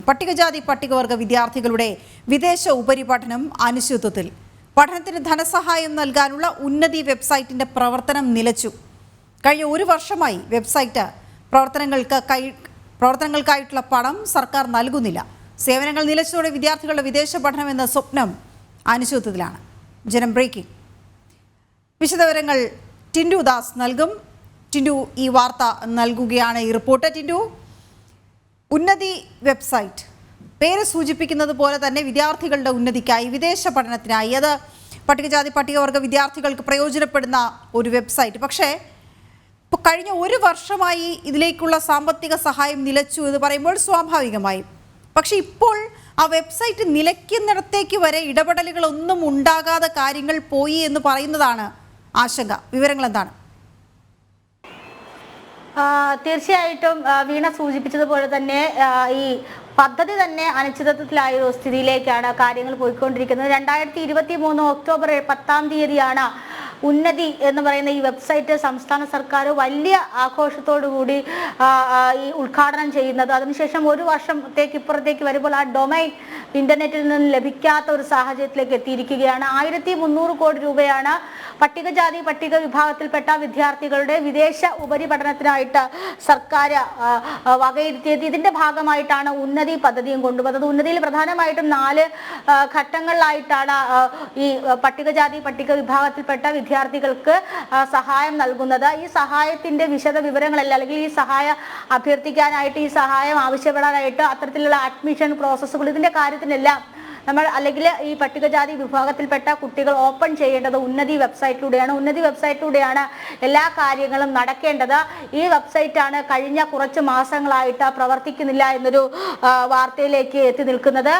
പട്ടികജാതി പട്ടികവർഗ വിദ്യാർത്ഥികളുടെ വിദേശ ഉപരിപഠനം അനിശ്ചിതത്വത്തിൽ. പഠനത്തിന് ധനസഹായം നൽകാനുള്ള ഉന്നതി വെബ്സൈറ്റിന്റെ പ്രവർത്തനം നിലച്ചു. കഴിഞ്ഞ ഒരു വർഷമായി വെബ്സൈറ്റ് പ്രവർത്തനങ്ങൾക്കായിട്ടുള്ള പണം സർക്കാർ നൽകുന്നില്ല. സേവനങ്ങൾ നിലച്ചതോടെ വിദ്യാർത്ഥികളുടെ വിദേശ പഠനം എന്ന സ്വപ്നം അനിശ്ചിതത്വത്തിലാണ്. ജനം ബ്രേക്കിംഗ്. വിശദവിവരങ്ങൾ ടിൻഡു ദാസ് നൽകും. ടിൻഡു ഈ വാർത്ത നൽകുകയാണ്. ഈ റിപ്പോർട്ട് ടിൻഡു, ഉന്നതി വെബ്സൈറ്റ് പേര് സൂചിപ്പിക്കുന്നത് പോലെ തന്നെ വിദ്യാർത്ഥികളുടെ ഉന്നതിക്കായി, വിദേശ പഠനത്തിനായി, അത് പട്ടികജാതി പട്ടികവർഗ വിദ്യാർത്ഥികൾക്ക് പ്രയോജനപ്പെടുന്ന ഒരു വെബ്സൈറ്റ്. പക്ഷേ ഇപ്പോൾ കഴിഞ്ഞ ഒരു വർഷമായി ഇതിലേക്കുള്ള സാമ്പത്തിക സഹായം നിലച്ചു എന്ന് പറയുമ്പോൾ സ്വാഭാവികമായും, പക്ഷെ ഇപ്പോൾ ആ വെബ്സൈറ്റ് നിലയ്ക്കുന്നിടത്തേക്ക് വരെ ഇടപെടലുകളൊന്നും ഉണ്ടാകാതെ കാര്യങ്ങൾ പോയി എന്ന് പറയുന്നതാണ് ആശങ്ക. വിവരങ്ങൾ എന്താണ്? തീർച്ചയായിട്ടും വീണ സൂചിപ്പിച്ചതുപോലെ തന്നെ ഈ പദ്ധതി തന്നെ അനിശ്ചിതത്വത്തിലായ ഒരു സ്ഥിതിയിലേക്കാണ് കാര്യങ്ങൾ പോയിക്കൊണ്ടിരിക്കുന്നത്. 2023 ഒക്ടോബർ 10 ഉന്നതി എന്ന് പറയുന്ന ഈ വെബ്സൈറ്റ് സംസ്ഥാന സർക്കാർ വലിയ ആഘോഷത്തോടുകൂടി ഈ ഉദ്ഘാടനം ചെയ്യുന്നത്. അതിനുശേഷം ഒരു വർഷത്തേക്ക് ഇപ്പുറത്തേക്ക് വരുമ്പോൾ ആ ഡൊമൈൻ ഇന്റർനെറ്റിൽ നിന്ന് ലഭിക്കാത്ത ഒരു സാഹചര്യത്തിലേക്ക് എത്തിയിരിക്കുകയാണ്. 1300 കോടി രൂപയാണ് പട്ടികജാതി പട്ടിക വിഭാഗത്തിൽപ്പെട്ട വിദ്യാർത്ഥികളുടെ വിദേശ ഉപരിപഠനത്തിനായിട്ട് സർക്കാർ വകയിരുത്തിയത്. ഇതിന്റെ ഭാഗമായിട്ടാണ് ഉന്നതി പദ്ധതിയും കൊണ്ടുവന്നത്. ഉന്നതിയിൽ പ്രധാനമായിട്ടും 4 ഘട്ടങ്ങളിലായിട്ടാണ് ഈ പട്ടികജാതി പട്ടിക വിഭാഗത്തിൽപ്പെട്ട വിദ്യാർത്ഥികൾക്ക് സഹായം നൽകുന്നത്. ഈ സഹായത്തിന്റെ വിശദ വിവരങ്ങളെല്ലാം, അല്ലെങ്കിൽ ഈ സഹായം അഭ്യർത്ഥിക്കാനായിട്ട്, ഈ സഹായം ആവശ്യപ്പെടാനായിട്ട് അത്തരത്തിലുള്ള അഡ്മിഷൻ പ്രോസസ്സുകൾ, ഇതിന്റെ കാര്യത്തിനെല്ലാം നമ്മൾ അല്ലെങ്കിൽ ഈ പട്ടികജാതി വിഭാഗത്തിൽപ്പെട്ട കുട്ടികൾ ഓപ്പൺ ചെയ്യേണ്ടത് ഉന്നതി വെബ്സൈറ്റിലൂടെയാണ്. ഉന്നതി വെബ്സൈറ്റിലൂടെയാണ് എല്ലാ കാര്യങ്ങളും നടക്കേണ്ടത്. ഈ വെബ്സൈറ്റാണ് കഴിഞ്ഞ കുറച്ച് മാസങ്ങളായിട്ട് പ്രവർത്തിക്കുന്നില്ല എന്നൊരു വാർത്തയിലേക്ക് എത്തി നിൽക്കുന്നത്.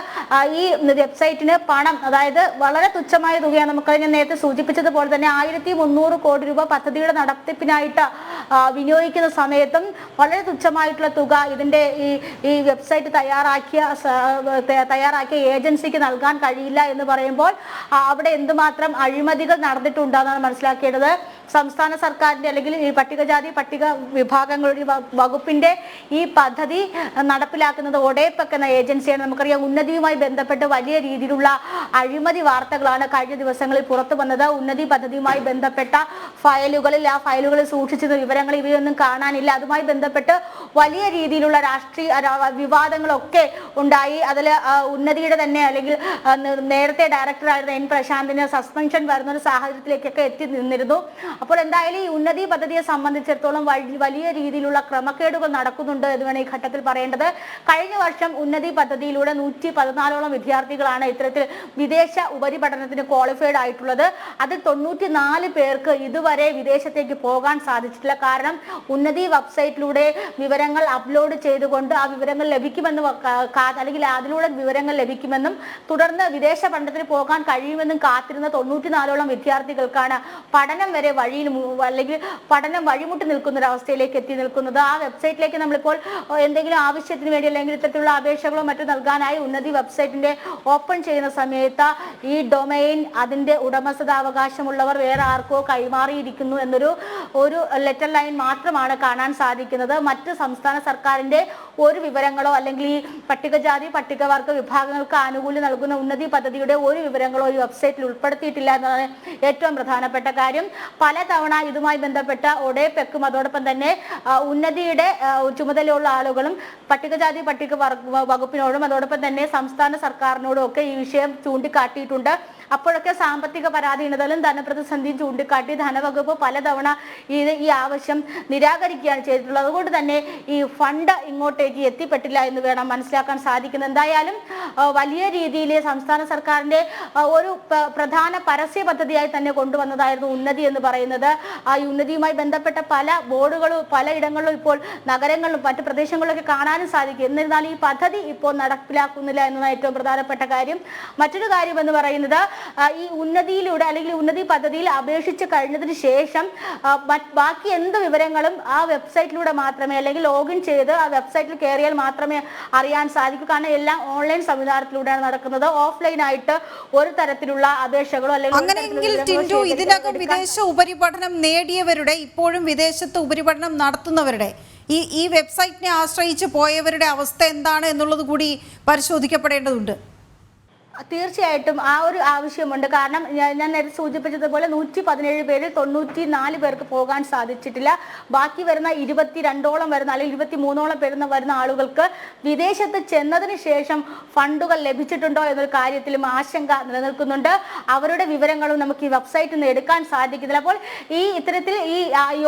ഈ വെബ്സൈറ്റിന് പണം, അതായത് വളരെ തുച്ഛമായ തുകയാണ്. നമുക്ക് ഞാൻ നേരത്തെ സൂചിപ്പിച്ചതുപോലെ തന്നെ 1300 കോടി രൂപ പദ്ധതിയുടെ നടത്തിപ്പിനായിട്ട് വിനിയോഗിക്കുന്ന സമയത്തും വളരെ തുച്ഛമായിട്ടുള്ള തുക ഇതിന്റെ ഈ വെബ്സൈറ്റ് തയ്യാറാക്കിയ ഏജൻസിക്ക് നൽകാൻ കഴിയില്ല എന്ന് പറയുമ്പോൾ അവിടെ എന്തുമാത്രം അഴിമതികൾ നടന്നിട്ടുണ്ടെന്നാണ് മനസ്സിലാക്കേണ്ടത്. സംസ്ഥാന സർക്കാരിന്റെ അല്ലെങ്കിൽ ഈ പട്ടികജാതി പട്ടിക വിഭാഗങ്ങളുടെ വകുപ്പിന്റെ ഈ പദ്ധതി നടപ്പിലാക്കുന്നത് ഒഡേപെക് എന്ന ഏജൻസിയാണ്. നമുക്കറിയാം, ഉന്നതിയുമായി ബന്ധപ്പെട്ട് വലിയ രീതിയിലുള്ള അഴിമതി വാർത്തകളാണ് കഴിഞ്ഞ ദിവസങ്ങളിൽ പുറത്തു വന്നത്. ഉന്നതി പദ്ധതിയുമായി ബന്ധപ്പെട്ട ഫയലുകളിൽ, ആ ഫയലുകളിൽ സൂക്ഷിച്ചിരുന്ന വിവരങ്ങൾ ഇവയൊന്നും കാണാനില്ല. അതുമായി ബന്ധപ്പെട്ട് വലിയ രീതിയിലുള്ള രാഷ്ട്രീയ വിവാദങ്ങളൊക്കെ ഉണ്ടായി. അതിൽ ഉന്നതിയുടെ തന്നെ അല്ലെങ്കിൽ നേരത്തെ ഡയറക്ടറായിരുന്ന എൻ പ്രശാന്തിന് സസ്പെൻഷൻ വരുന്ന ഒരു സാഹചര്യത്തിലേക്കൊക്കെ എത്തി നിന്നിരുന്നു. അപ്പോൾ എന്തായാലും ഈ ഉന്നതി പദ്ധതിയെ സംബന്ധിച്ചിടത്തോളം വലിയ രീതിയിലുള്ള ക്രമക്കേടുകൾ നടക്കുന്നുണ്ട് എന്ന് വേണം ഈ ഘട്ടത്തിൽ പറയേണ്ടത്. കഴിഞ്ഞ വർഷം ഉന്നതി പദ്ധതിയിലൂടെ 114ഓളം വിദ്യാർത്ഥികളാണ് ഇത്തരത്തിൽ വിദേശ ഉപരിപഠനത്തിന് ക്വാളിഫൈഡ് ആയിട്ടുള്ളത്. അതിൽ 94 പേർക്ക് ഇതുവരെ വിദേശത്തേക്ക് പോകാൻ സാധിച്ചിട്ടില്ല. കാരണം ഉന്നതി വെബ്സൈറ്റിലൂടെ വിവരങ്ങൾ അപ്ലോഡ് ചെയ്തുകൊണ്ട് ആ വിവരങ്ങൾ ലഭിക്കുമെന്നും, അല്ലെങ്കിൽ അതിലൂടെ വിവരങ്ങൾ ലഭിക്കുമെന്നും തുടർന്ന് വിദേശ പഠനത്തിന് പോകാൻ കഴിയുമെന്നും കാത്തിരുന്ന 94ഓളം വിദ്യാർത്ഥികൾക്കാണ് പഠനം വരെ അല്ലെങ്കിൽ പഠനം വഴിമുട്ടി നിൽക്കുന്ന ഒരു അവസ്ഥയിലേക്ക് എത്തി നിൽക്കുന്നത്. ആ വെബ്സൈറ്റിലേക്ക് നമ്മളിപ്പോൾ എന്തെങ്കിലും ആവശ്യത്തിന് വേണ്ടി അല്ലെങ്കിൽ ഇത്തരത്തിലുള്ള അപേക്ഷകളോ മറ്റോ നൽകാനായി ഉന്നതി വെബ്സൈറ്റിന്റെ ഓപ്പൺ ചെയ്യുന്ന സമയത്ത് ഈ ഡൊമൈൻ അതിന്റെ ഉടമസ്ഥതാവകാശമുള്ളവർ വേറെ ആർക്കോ കൈമാറിയിരിക്കുന്നു എന്നൊരു ലെറ്റർ ലൈൻ മാത്രമാണ് കാണാൻ സാധിക്കുന്നത്. മറ്റ് സംസ്ഥാന സർക്കാരിന്റെ ഒരു വിവരങ്ങളോ അല്ലെങ്കിൽ ഈ പട്ടികജാതി പട്ടികവർഗ വിഭാഗങ്ങൾക്ക് ആനുകൂല്യം നൽകുന്ന ഉന്നതി പദ്ധതിയുടെ ഒരു വിവരങ്ങളോ ഈ വെബ്സൈറ്റിൽ ഉൾപ്പെടുത്തിയിട്ടില്ല എന്നതാണ് ഏറ്റവും പ്രധാനപ്പെട്ട കാര്യം. പലതവണ ഇതുമായി ബന്ധപ്പെട്ട ഒഡേപെക്കും അതോടൊപ്പം തന്നെ ഉന്നതിയുടെ ചുമതലയുള്ള ആളുകളും പട്ടികജാതി പട്ടിക വകുപ്പിനോടും അതോടൊപ്പം തന്നെ സംസ്ഥാന സർക്കാരിനോടും ഒക്കെ ഈ വിഷയം ചൂണ്ടിക്കാട്ടിയിട്ടുണ്ട്. അപ്പോഴൊക്കെ സാമ്പത്തിക പരാധീനതകളും ധനപ്രതിസന്ധിയും ചൂണ്ടിക്കാട്ടി ധനവകുപ്പ് പലതവണ ഈ ആവശ്യം നിരാകരിക്കുകയാണ് ചെയ്തിട്ടുള്ളത്. അതുകൊണ്ട് തന്നെ ഈ ഫണ്ട് ഇങ്ങോട്ടേക്ക് എത്തിപ്പെട്ടില്ല എന്ന് വേണം മനസ്സിലാക്കാൻ സാധിക്കുന്നത്. എന്തായാലും വലിയ രീതിയിൽ സംസ്ഥാന സർക്കാരിന്റെ ഒരു പ്രധാന പരസ്യ പദ്ധതിയായി തന്നെ കൊണ്ടുവന്നതായിരുന്നു ഉന്നതി എന്ന് പറയുന്നത്. ആ ഉന്നതിയുമായി ബന്ധപ്പെട്ട പല ബോർഡുകളും പലയിടങ്ങളിലും ഇപ്പോൾ നഗരങ്ങളിലും മറ്റു പ്രദേശങ്ങളിലൊക്കെ കാണാനും സാധിക്കും. എന്നിരുന്നാലും ഈ പദ്ധതി ഇപ്പോൾ നടപ്പിലാക്കുന്നില്ല എന്നതാണ് ഏറ്റവും പ്രധാനപ്പെട്ട കാര്യം. മറ്റൊരു കാര്യം എന്ന് പറയുന്നത്, ഈ ഉന്നതിയിലൂടെ അല്ലെങ്കിൽ ഉന്നതി പദ്ധതിയിൽ അപേക്ഷിച്ച് കഴിഞ്ഞതിന് ശേഷം ബാക്കി എന്ത് വിവരങ്ങളും ആ വെബ്സൈറ്റിലൂടെ മാത്രമേ, അല്ലെങ്കിൽ ലോഗിൻ ചെയ്ത് ആ വെബ്സൈറ്റിൽ കയറിയാൽ മാത്രമേ അറിയാൻ സാധിക്കൂ. കാരണം എല്ലാം ഓൺലൈൻ സംവിധാനത്തിലൂടെയാണ് നടക്കുന്നത്. ഓഫ്ലൈൻ ആയിട്ട് ഒരു തരത്തിലുള്ള അപേക്ഷകളോ അല്ലെങ്കിൽ ഇതിനകം വിദേശ ഉപരിപഠനം നേടിയവരുടെ, ഇപ്പോഴും വിദേശത്ത് ഉപരിപഠനം നടത്തുന്നവരുടെ ഈ വെബ്സൈറ്റിനെ ആശ്രയിച്ച് പോയവരുടെ അവസ്ഥ എന്താണ് എന്നുള്ളത് കൂടി പരിശോധിക്കപ്പെടേണ്ടതുണ്ട്. തീർച്ചയായിട്ടും ആ ഒരു ആവശ്യമുണ്ട്. കാരണം ഞാൻ നേരത്തെ സൂചിപ്പിച്ചതുപോലെ 117 പേരിൽ 94 പേർക്ക് പോകാൻ സാധിച്ചിട്ടില്ല. ബാക്കി വരുന്ന 22ഓളം വരുന്ന അല്ലെങ്കിൽ 23ഓളം വരുന്ന ആളുകൾക്ക് വിദേശത്ത് ചെന്നതിന് ശേഷം ഫണ്ടുകൾ ലഭിച്ചിട്ടുണ്ടോ എന്നൊരു കാര്യത്തിലും ആശങ്ക നിലനിൽക്കുന്നുണ്ട്. അവരുടെ വിവരങ്ങളും നമുക്ക് ഈ വെബ്സൈറ്റിൽ നിന്ന് എടുക്കാൻ സാധിക്കുന്നില്ല. അപ്പോൾ ഈ ഇത്തരത്തിൽ ഈ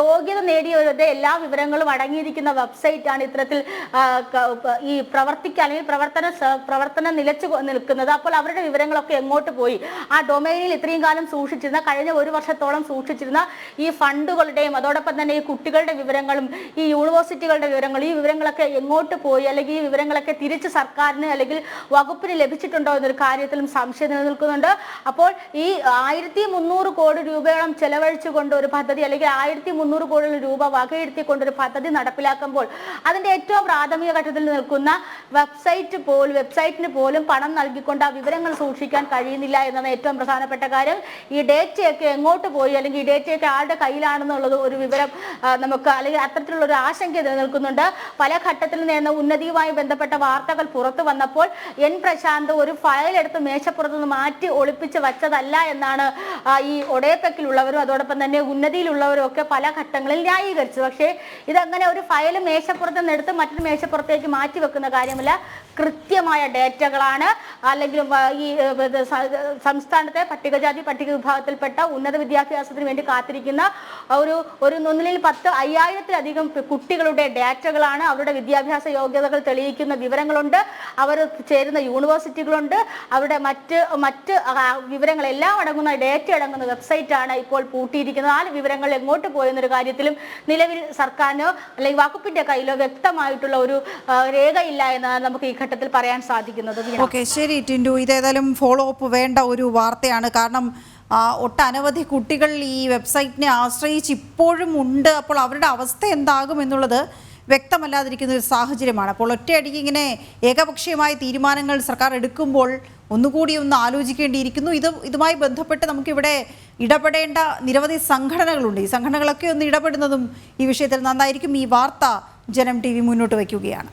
യോഗ്യത നേടിയവരുടെ എല്ലാ വിവരങ്ങളും അടങ്ങിയിരിക്കുന്ന വെബ്സൈറ്റാണ് ഇത്തരത്തിൽ ഈ പ്രവർത്തിക്കുക അല്ലെങ്കിൽ പ്രവർത്തനം നിലച്ചു നിൽക്കുന്നത്. അപ്പോൾ അവരുടെ വിവരങ്ങളൊക്കെ എങ്ങോട്ട് പോയി? ആ ഡൊമൈനിൽ ഇത്രയും കാലം സൂക്ഷിച്ചിരുന്ന, കഴിഞ്ഞ 1 വർഷത്തോളം സൂക്ഷിച്ചിരുന്ന ഈ ഫണ്ടുകളുടെയും അതോടൊപ്പം തന്നെ ഈ കുട്ടികളുടെ വിവരങ്ങളും ഈ യൂണിവേഴ്സിറ്റികളുടെ വിവരങ്ങളും ഈ വിവരങ്ങളൊക്കെ എങ്ങോട്ട് പോയി? അല്ലെങ്കിൽ ഈ വിവരങ്ങളൊക്കെ തിരിച്ച് സർക്കാരിന് അല്ലെങ്കിൽ വകുപ്പിന് ലഭിച്ചിട്ടുണ്ടോ എന്നൊരു കാര്യത്തിലും സംശയം നിലനിൽക്കുന്നുണ്ട്. അപ്പോൾ ഈ 1300 കോടി രൂപയോളം ചെലവഴിച്ചുകൊണ്ട് ഒരു പദ്ധതി അല്ലെങ്കിൽ 1300 കോടി രൂപ വകയിരുത്തിക്കൊണ്ട് ഒരു പദ്ധതി നടപ്പിലാക്കുമ്പോൾ അതിന്റെ ഏറ്റവും പ്രാഥമിക ഘട്ടത്തിൽ നിൽക്കുന്ന വെബ്സൈറ്റിന് പോലും പണം നൽകിക്കൊണ്ട് ആ വിവരങ്ങൾ സൂക്ഷിക്കാൻ കഴിയുന്നില്ല എന്നതാണ് ഏറ്റവും പ്രധാനപ്പെട്ട കാര്യം. ഈ ഡേറ്റയൊക്കെ എങ്ങോട്ട് പോയി അല്ലെങ്കിൽ ഈ ഡേറ്റയൊക്കെ ആരുടെ കയ്യിലാണെന്നുള്ളത് ഒരു വിവരം നമുക്ക് അല്ലെങ്കിൽ അത്തരത്തിലുള്ള ഒരു ആശങ്ക നിലനിൽക്കുന്നുണ്ട്. പല ഘട്ടത്തിൽ നിന്ന് ഉന്നതിയുമായി ബന്ധപ്പെട്ട വാർത്തകൾ പുറത്തു വന്നപ്പോൾ എൻ പ്രശാന്ത് ഒരു ഫയൽ എടുത്ത് മേശപ്പുറത്ത് നിന്ന് മാറ്റി ഒളിപ്പിച്ച് വച്ചതല്ല എന്നാണ് ഈ ഒഡേപെക്കിലുള്ളവരും അതോടൊപ്പം തന്നെ ഉന്നതിയിലുള്ളവരും ഒക്കെ പല ഘട്ടങ്ങളിൽ ന്യായീകരിച്ചു. പക്ഷേ ഇതങ്ങനെ ഒരു ഫയൽ മേശപ്പുറത്ത് നിന്ന് എടുത്ത് മറ്റൊരു മേശപ്പുറത്തേക്ക് മാറ്റി വെക്കുന്ന കാര്യമില്ല. കൃത്യമായ ഡേറ്റകളാണ്. അല്ലെങ്കിൽ ഈ സംസ്ഥാനത്തെ പട്ടികജാതി പട്ടിക വിഭാഗത്തിൽപ്പെട്ട ഉന്നത വിദ്യാഭ്യാസത്തിന് വേണ്ടി കാത്തിരിക്കുന്ന ഒരു 5000-ലധികം കുട്ടികളുടെ ഡേറ്റകളാണ്. അവരുടെ വിദ്യാഭ്യാസ യോഗ്യതകൾ തെളിയിക്കുന്ന വിവരങ്ങളുണ്ട്. അവർ ചേരുന്ന യൂണിവേഴ്സിറ്റികളുണ്ട്. അവരുടെ മറ്റ് വിവരങ്ങളെല്ലാം അടങ്ങുന്ന ഡേറ്റ അടങ്ങുന്ന വെബ്സൈറ്റാണ് ഇപ്പോൾ പൂട്ടിയിരിക്കുന്നത്. ആ വിവരങ്ങൾ എങ്ങോട്ട് പോയെന്നൊരു കാര്യത്തിലും നിലവിൽ സർക്കാരിനോ അല്ലെങ്കിൽ വകുപ്പിന്റെ കയ്യിലോ വ്യക്തമായിട്ടുള്ള ഒരു രേഖയില്ല എന്നാണ് നമുക്ക് ഈ ഘട്ടത്തിൽ പറയാൻ സാധിക്കുന്നത്. ഓക്കെ, ശരി ടിൻഡു, ഇതേതായാലും ഫോളോ അപ്പ് വേണ്ട ഒരു വാർത്തയാണ്. കാരണം ഒട്ടനവധി കുട്ടികൾ ഈ വെബ്സൈറ്റിനെ ആശ്രയിച്ച് ഇപ്പോഴും ഉണ്ട്. അപ്പോൾ അവരുടെ അവസ്ഥ എന്താകും എന്നുള്ളത് വ്യക്തമല്ലാതിരിക്കുന്ന ഒരു സാഹചര്യമാണ്. അപ്പോൾ ഒറ്റയടിക്ക് ഇങ്ങനെ ഏകപക്ഷീയമായ തീരുമാനങ്ങൾ സർക്കാർ എടുക്കുമ്പോൾ ഒന്നുകൂടി ഒന്ന് ആലോചിക്കേണ്ടിയിരിക്കുന്നു. ഇതുമായി ബന്ധപ്പെട്ട് നമുക്കിവിടെ ഇടപെടേണ്ട നിരവധി സംഘടനകളുണ്ട്. ഈ സംഘടനകളൊക്കെ ഒന്ന് ഇടപെടുന്നതും ഈ വിഷയത്തിൽ നന്നായിരിക്കും. ഈ വാർത്ത ജനം TV മുന്നോട്ട് വയ്ക്കുകയാണ്.